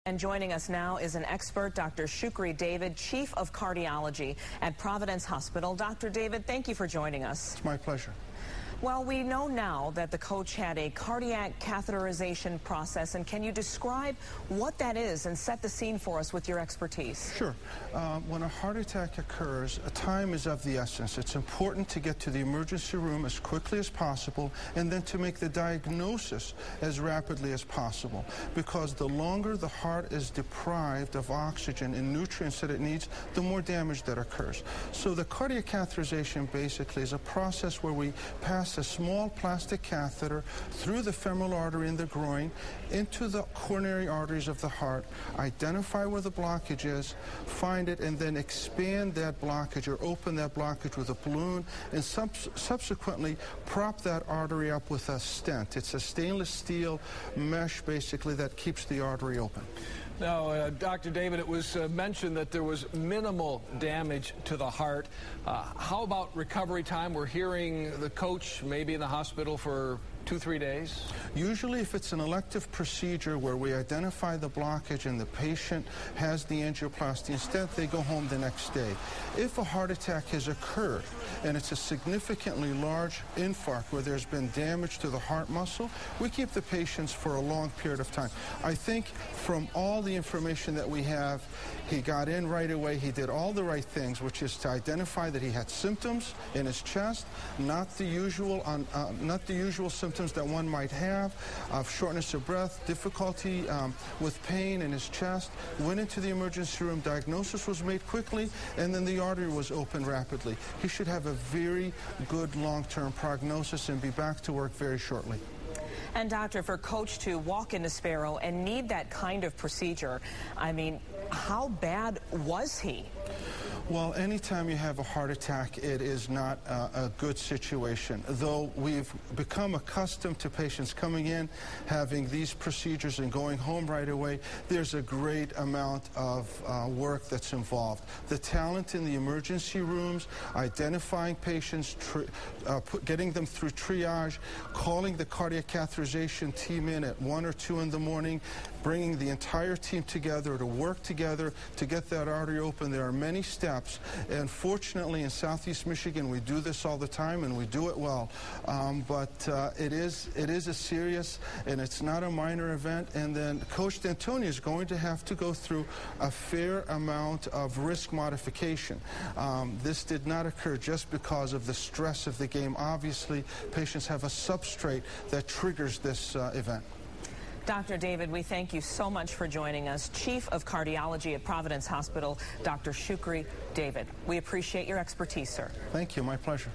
And joining us now is an expert, Dr. Shukri David, Chief of Cardiology at Providence Hospital. Dr. David, thank you for joining us. It's my pleasure. Well, we know now that the coach had a cardiac catheterization process, and can you describe what that is and set the scene for us with your expertise? Sure. When a heart attack occurs, time is of the essence. It's important to get to the emergency room as quickly as possible and then to make the diagnosis as rapidly as possible, because the longer the heart is deprived of oxygen and nutrients that it needs, the more damage that occurs. So the cardiac catheterization basically is a process where we pass a small plastic catheter through the femoral artery in the groin into the coronary arteries of the heart, identify where the blockage is, find it, and then expand that blockage or open that blockage with a balloon, and subsequently prop that artery up with a stent. It's a stainless steel mesh basically that keeps the artery open. Now, Dr. David, it was mentioned that there was minimal damage to the heart. How about recovery time? We're hearing the coach maybe in the hospital for 2-3 days? Usually if it's an elective procedure where we identify the blockage and the patient has the angioplasty, instead they go home the next day. If a heart attack has occurred and it's a significantly large infarct where there's been damage to the heart muscle, we keep the patients for a long period of time. I think from all the information that we have, he got in right away, he did all the right things, which is to identify that he had symptoms in his chest, not the usual symptoms that one might have of shortness of breath, difficulty with pain in his chest, went into the emergency room, diagnosis was made quickly, and then the artery was opened rapidly. He should have a very good long-term prognosis and be back to work very shortly. And doctor, for coach to walk into Sparrow and need that kind of procedure, I mean, how bad was he? Well, anytime you have a heart attack, it is not a good situation. Though we've become accustomed to patients coming in, having these procedures and going home right away, there's a great amount of work that's involved. The talent in the emergency rooms, identifying patients, getting them through triage, calling the cardiac catheterization team in at 1 or 2 in the morning, bringing the entire team together to work together to get that artery open. There are many steps, and fortunately in Southeast Michigan we do this all the time and we do it well. But it is a serious, and it's not a minor event, and then Coach Dantonio is going to have to go through a fair amount of risk modification. This did not occur just because of the stress of the game. Obviously, patients have a substrate that triggers this event. Dr. David, we thank you so much for joining us. Chief of Cardiology at Providence Hospital, Dr. Shukri David. We appreciate your expertise, sir. Thank you. My pleasure.